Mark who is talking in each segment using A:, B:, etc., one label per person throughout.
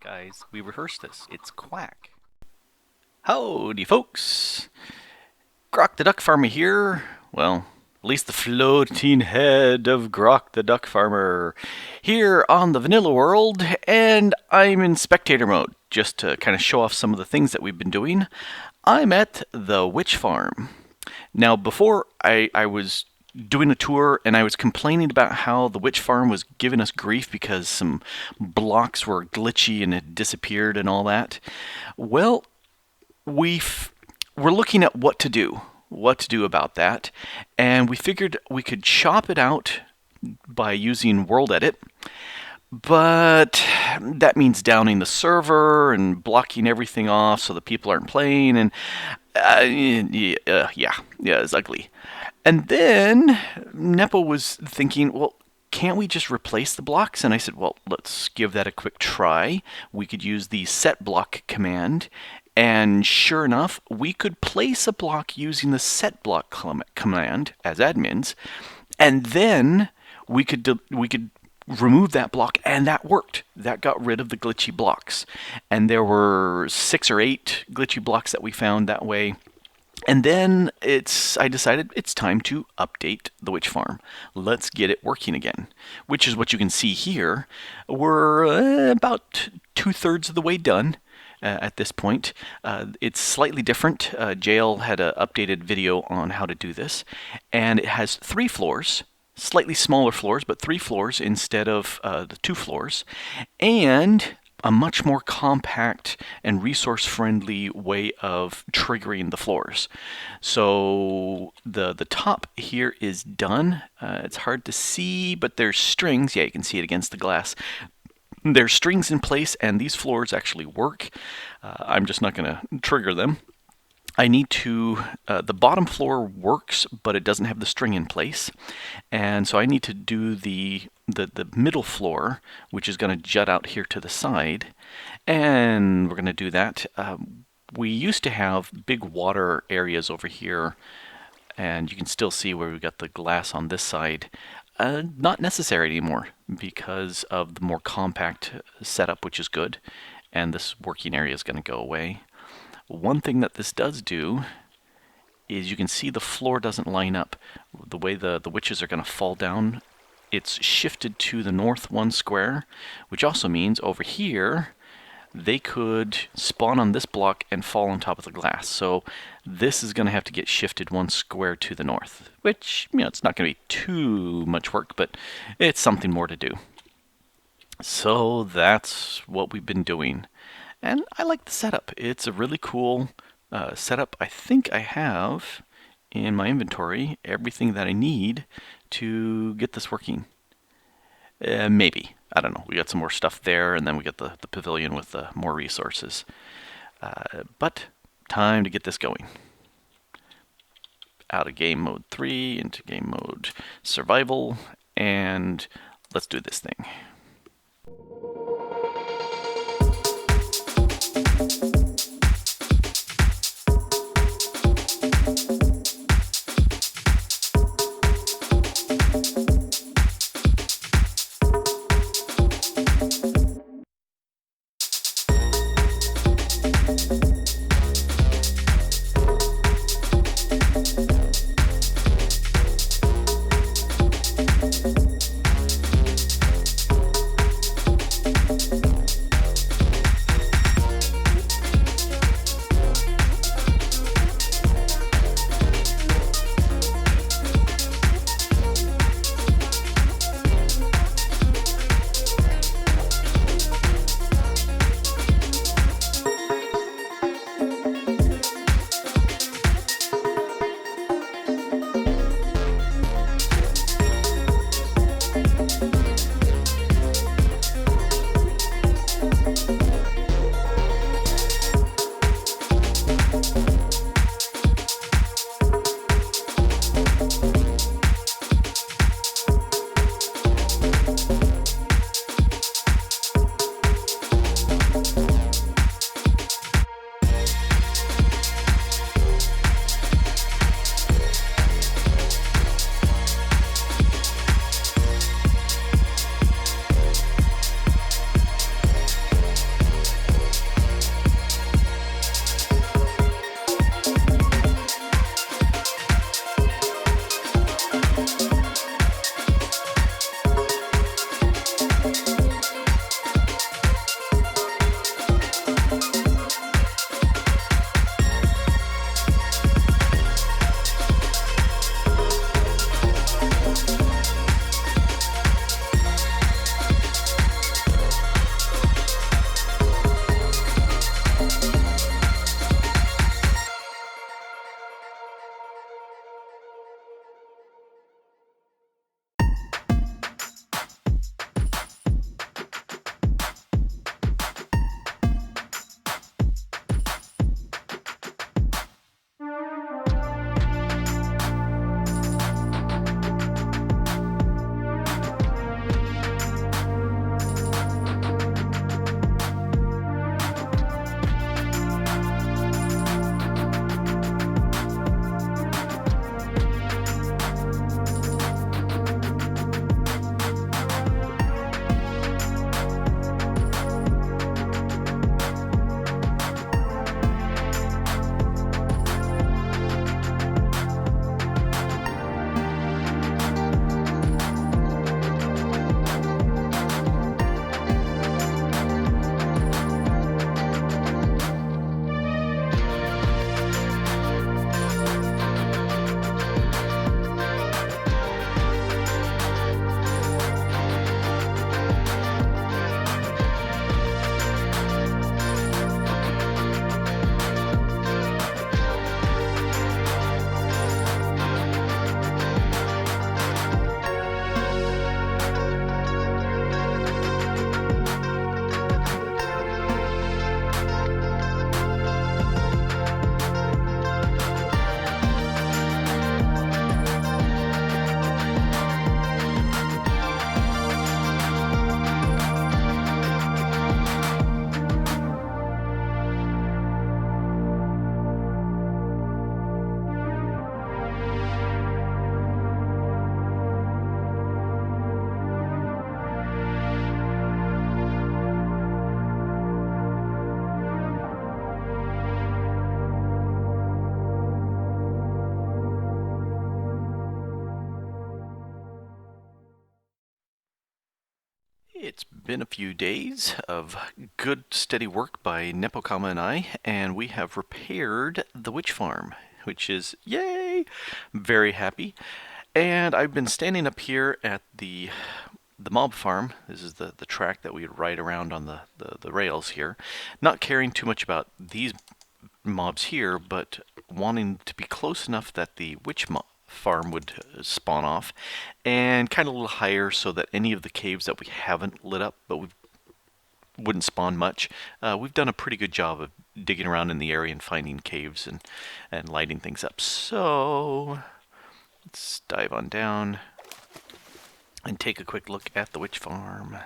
A: Guys, we rehearsed this. It's quack. Howdy, folks. Grok the DuckFarmer here. Well, at least the floating head of Grok the DuckFarmer here on the vanilla world, and I'm in spectator mode just to kind of show off some of the things that we've been doing. I'm at the witch farm. Now, before I was doing a tour and I was complaining about how the witch farm was giving us grief because some blocks were glitchy and had disappeared and all that. Well, we're looking at what to do about that, and we figured we could chop it out by using World Edit, but that means downing the server and blocking everything off so the people aren't playing, and yeah, it's ugly. And then Nepo was thinking, well, can't we just replace the blocks? And I said, well, let's give that a quick try. We could use the setblock command, and sure enough, we could place a block using the setblock command as admins, and then we could remove that block, and that worked. That got rid of the glitchy blocks. And there were 6 or 8 glitchy blocks that we found that way. And then I decided it's time to update the witch farm. Let's get it working again, which is what you can see here. We're about 2/3 of the way done at this point. It's slightly different. Jail had an updated video on how to do this, and it has 3 floors. Slightly smaller floors, but 3 floors instead of the 2 floors, and a much more compact and resource-friendly way of triggering the floors. So the top here is done. It's hard to see, but there's strings. Yeah, you can see it against the glass. There's strings in place, and these floors actually work. I'm just not going to trigger them. I need to, the bottom floor works, but it doesn't have the string in place. And so I need to do the middle floor, which is going to jut out here to the side. And we're going to do that. We used to have big water areas over here, and you can still see where we've got the glass on this side. Not necessary anymore because of the more compact setup, which is good. And this working area is going to go away. One thing that this does do is you can see the floor doesn't line up. The way the witches are going to fall down, it's shifted to the north 1 square, which also means over here they could spawn on this block and fall on top of the glass. So this is going to have to get shifted 1 square to the north, which, it's not going to be too much work, but it's something more to do. So that's what we've been doing. And I like the setup. It's a really cool setup. I think I have in my inventory everything that I need to get this working. Maybe. I don't know. We got some more stuff there, and then we got the pavilion with more resources. But time to get this going. Out of game mode 3 into game mode survival, and let's do this thing. It's been a few days of good, steady work by NepoKama and I, and we have repaired the witch farm, which is, yay! Very happy. And I've been standing up here at the mob farm. This is the track that we ride around on the rails here. Not caring too much about these mobs here, but wanting to be close enough that the witch farm would spawn off, and kind of a little higher so that any of the caves that we haven't lit up, but we wouldn't spawn much. We've done a pretty good job of digging around in the area and finding caves and lighting things up. So let's dive on down and take a quick look at the witch farm.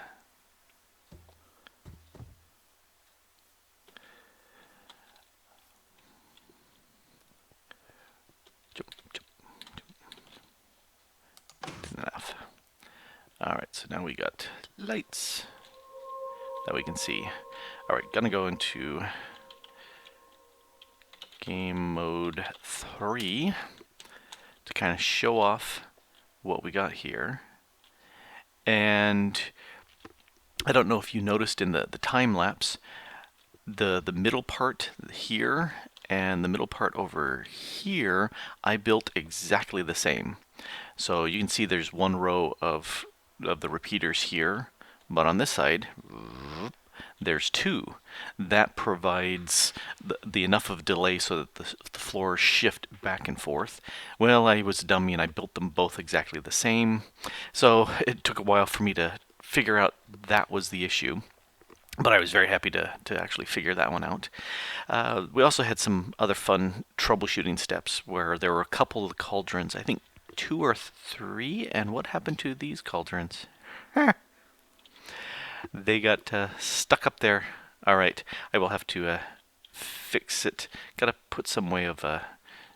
A: Enough. Alright, so now we got lights that we can see. Alright, gonna go into game mode 3 to kind of show off what we got here. And I don't know if you noticed in the time lapse, the middle part here and the middle part over here, I built exactly the same. So you can see there's one row of the repeaters here, but on this side, there's two. That provides the enough of delay so that the floors shift back and forth. Well, I was a dummy and I built them both exactly the same. So it took a while for me to figure out that was the issue. But I was very happy to actually figure that one out. We also had some other fun troubleshooting steps where there were a couple of the cauldrons, I think 2 or 3, and what happened to these cauldrons? They got stuck up there. Alright, I will have to fix it. Gotta put some way of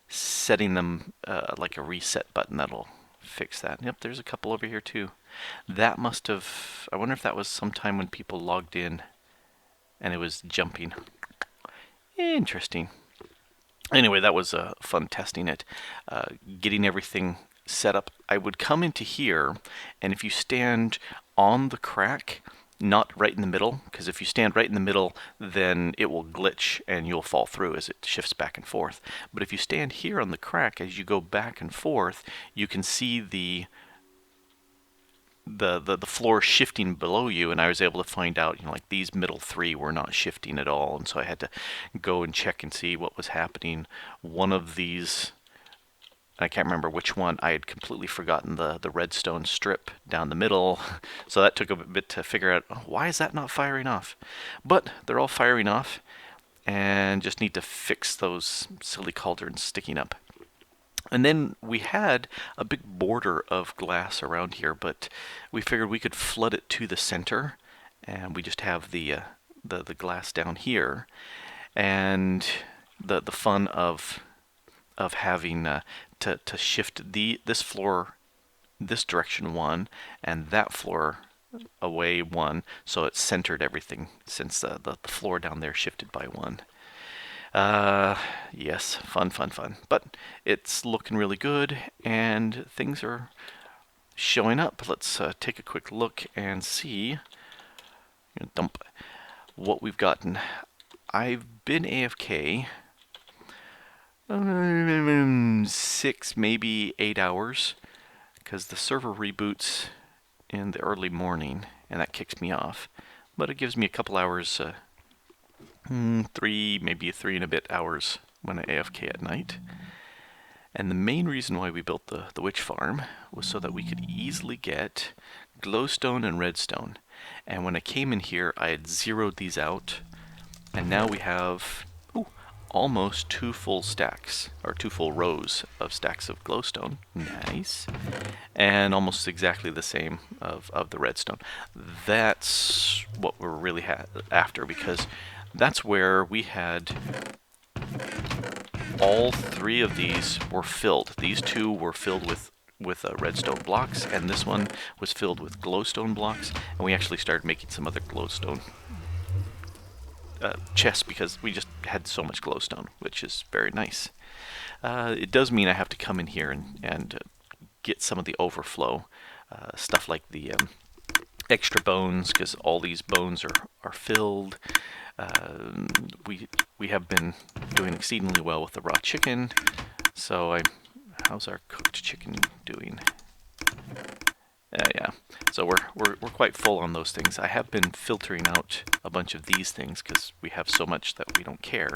A: setting them like a reset button that'll fix that. Yep, there's a couple over here too. That must have, I wonder if that was sometime when people logged in and it was jumping. Interesting. Anyway, that was fun testing it. Getting everything set up. I would come into here, and if you stand on the crack, not right in the middle, because if you stand right in the middle, then it will glitch and you'll fall through as it shifts back and forth. But if you stand here on the crack, as you go back and forth, you can see the floor shifting below you, and I was able to find out, you know, like these middle 3 were not shifting at all, and so I had to go and check and see what was happening. One of these, I can't remember which one, I had completely forgotten the redstone strip down the middle, so that took a bit to figure out, oh, why is that not firing off? But they're all firing off, and just need to fix those silly cauldrons sticking up. And then we had a big border of glass around here, but we figured we could flood it to the center, and we just have the glass down here. And the fun of having to shift this floor this direction 1 and that floor away 1, so it centered everything since the floor down there shifted by 1. Yes, fun. But it's looking really good, and things are showing up. Let's take a quick look and see. Dump what we've gotten. I've been AFK 6, maybe 8 hours, because the server reboots in the early morning, and that kicks me off. But it gives me a couple hours. 3, maybe 3 and a bit hours when I AFK at night. And the main reason why we built the witch farm was so that we could easily get glowstone and redstone. And when I came in here, I had zeroed these out, and now we have almost 2 full stacks, or 2 full rows of stacks of glowstone. Nice. And almost exactly the same of the redstone. That's what we're really after, because that's where we had all 3 of these were filled. These 2 were filled with redstone blocks, and this one was filled with glowstone blocks, and we actually started making some other glowstone chests because we just had so much glowstone, which is very nice. It does mean I have to come in here and get some of the overflow, stuff like the extra bones because all these bones are filled. We have been doing exceedingly well with the raw chicken. So how's our cooked chicken doing? Yeah. So we're quite full on those things. I have been filtering out a bunch of these things because we have so much that we don't care.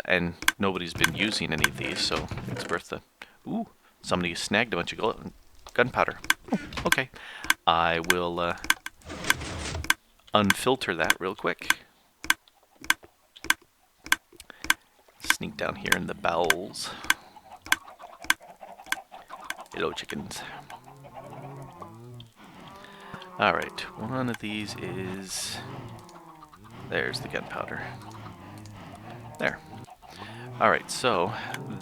A: And nobody's been using any of these, so it's worth the... Ooh, somebody snagged a bunch of gunpowder. Oh, okay. I will unfilter that real quick. Sneak down here in the bowels. Hello, chickens. Alright, one of these is... There's the gunpowder. There. Alright, so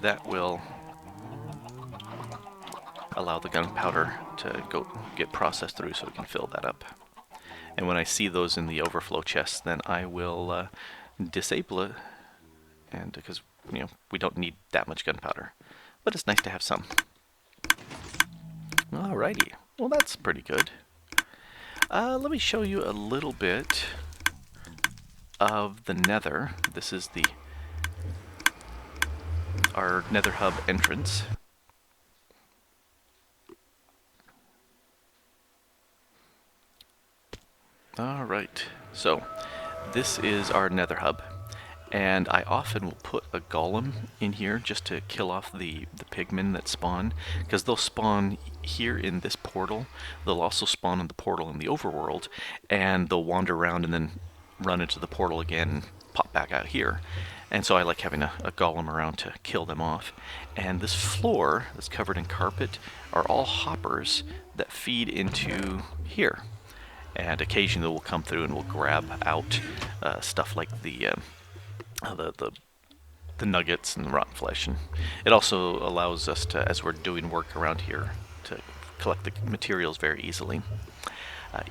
A: that will allow the gunpowder to go get processed through so we can fill that up. And when I see those in the overflow chest, then I will disable it, and because we don't need that much gunpowder, but it's nice to have some. Alrighty, well that's pretty good. Let me show you a little bit of the nether. This is our nether hub entrance. Alright, so this is our nether hub, and I often will put a golem in here just to kill off the pigmen that spawn, because they'll spawn here in this portal. They'll also spawn in the portal in the overworld, and they'll wander around and then run into the portal again and pop back out here. And so I like having a golem around to kill them off. And this floor that's covered in carpet are all hoppers that feed into here. And occasionally we'll come through and we'll grab out stuff like the nuggets and the rotten flesh. And it also allows us to, as we're doing work around here, to collect the materials very easily.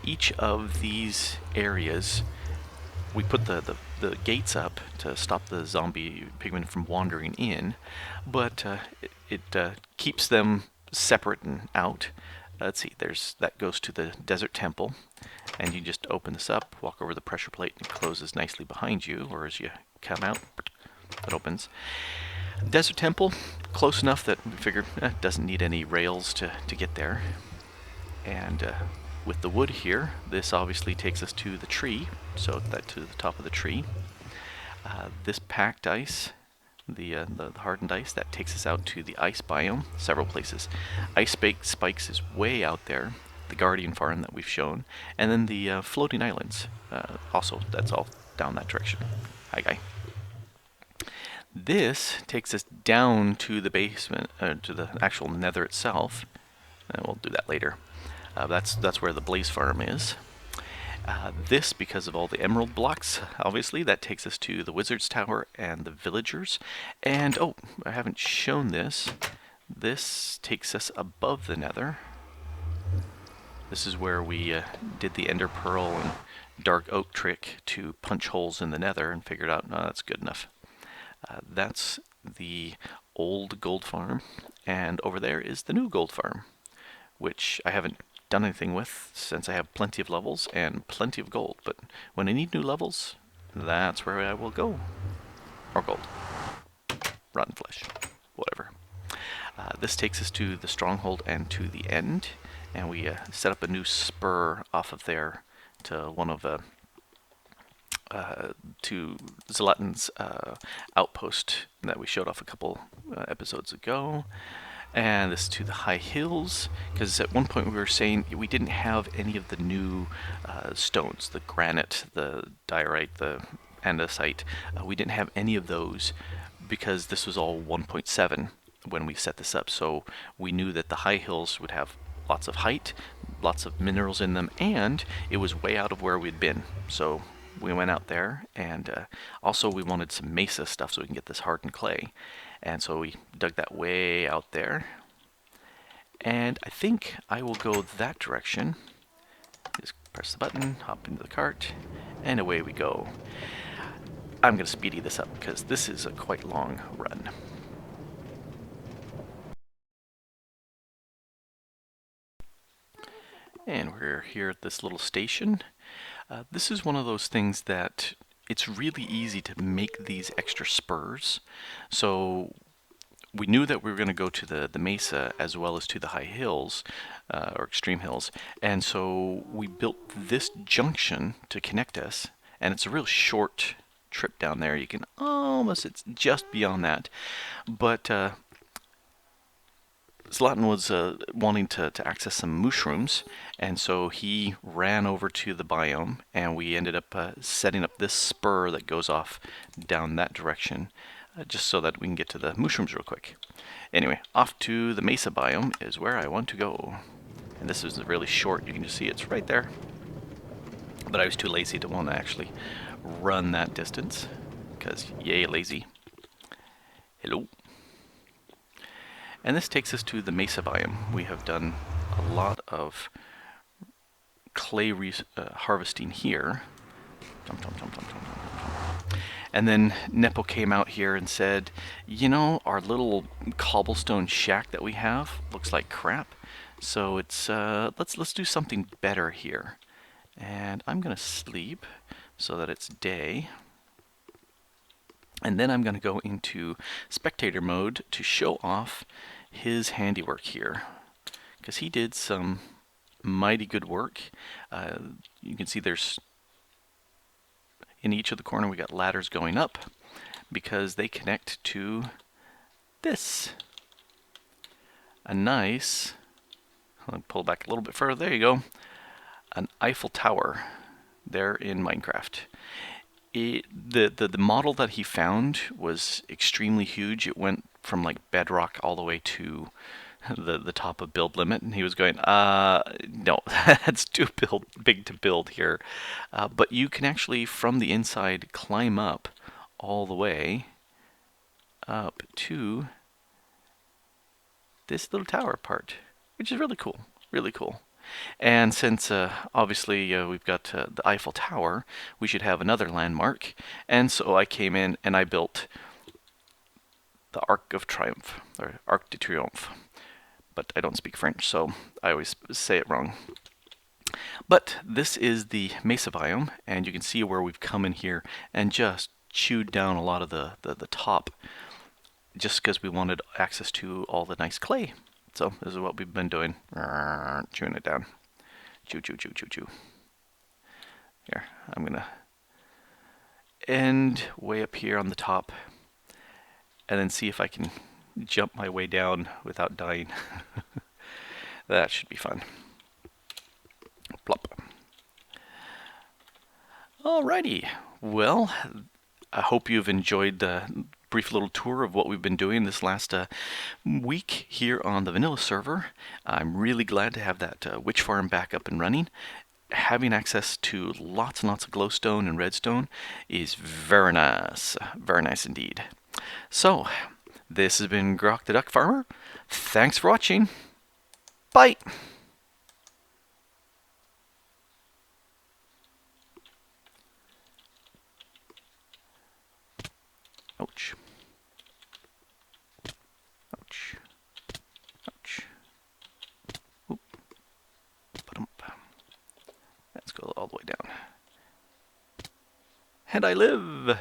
A: Each of these areas, we put the gates up to stop the zombie pigmen from wandering in, but it keeps them separate and out. Let's see, that goes to the desert temple, and you just open this up, walk over the pressure plate, and it closes nicely behind you, or as you come out, it opens. Desert temple, close enough that we figured it doesn't need any rails to get there. And with the wood here, this obviously takes us to the tree, so that to the top of the tree. This packed ice, the hardened ice, that takes us out to the ice biome, several places. Ice spikes is way out there, the guardian farm that we've shown, and then the floating islands, also, that's all down that direction. Hi, guy. This takes us down to the basement, to the actual nether itself, and we'll do that later. That's where the blaze farm is. This, because of all the emerald blocks, obviously, that takes us to the wizard's tower and the villagers. And, oh, I haven't shown this. This takes us above the nether. This is where we did the ender pearl and dark oak trick to punch holes in the nether and figured out, no, that's good enough. That's the old gold farm, and over there is the new gold farm, which I haven't done anything with since I have plenty of levels and plenty of gold, but when I need new levels, that's where I will go. Or gold. Rotten flesh. Whatever. This takes us to the stronghold and to the end, and we set up a new spur off of there to one of to Zlatan's outpost that we showed off a couple episodes ago. And this to the high hills, because at one point we were saying we didn't have any of the new stones, the granite, the diorite, the andesite. We didn't have any of those because this was all 1.7 when we set this up. So we knew that the high hills would have lots of height, lots of minerals in them, and it was way out of where we'd been. So we went out there, and also we wanted some mesa stuff so we can get this hardened clay. And so we dug that way out there. And I think I will go that direction. Just press the button, hop into the cart, and away we go. I'm going to speedy this up because this is a quite long run. And we're we're here at this little station. This is one of those things that it's really easy to make these extra spurs. So we knew that we were going to go to the mesa as well as to the high hills, or extreme hills. And so we built this junction to connect us. And it's a real short trip down there. You can almost, it's just beyond that. But Zlatan was wanting to access some mushrooms, and so he ran over to the biome, and we ended up setting up this spur that goes off down that direction, just so that we can get to the mushrooms real quick. Anyway, off to the mesa biome is where I want to go. And this is really short, you can just see it's right there. But I was too lazy to want to actually run that distance, because yay lazy. Hello. And this takes us to the mesa biome. We have done a lot of clay harvesting here. And then Nepo came out here and said, you know, our little cobblestone shack that we have looks like crap. So it's let's do something better here. And I'm gonna sleep so that it's day. And then I'm going to go into spectator mode to show off his handiwork here, because he did some mighty good work. You can see there's, in each of the corner we got ladders going up, because they connect to this. A nice, I'll pull back a little bit further, there you go, an Eiffel Tower there in Minecraft. The model that he found was extremely huge. It went from like bedrock all the way to the top of build limit, and he was going, no, that's too big to build here. But you can actually, from the inside, climb up all the way up to this little tower part, which is really cool, really cool. And since obviously we've got the Eiffel Tower, we should have another landmark. And so I came in and I built the Arc of Triumph, or Arc de Triomphe. But I don't speak French, so I always say it wrong. But this is the mesa biome, and you can see where we've come in here and just chewed down a lot of the top, just because we wanted access to all the nice clay. So this is what we've been doing, chewing it down. Chew, chew, chew, chew, chew. Here, I'm gonna end way up here on the top, and then see if I can jump my way down without dying. That should be fun. Plop. Alrighty, well, I hope you've enjoyed the brief little tour of what we've been doing this last week here on the vanilla server. I'm really glad to have that witch farm back up and running. Having access to lots and lots of glowstone and redstone is very nice indeed. So, this has been Grok the Duck Farmer. Thanks for watching. Bye! Ouch. Ouch. Ouch. Oop. Ba-dump. Let's go all the way down. And I live!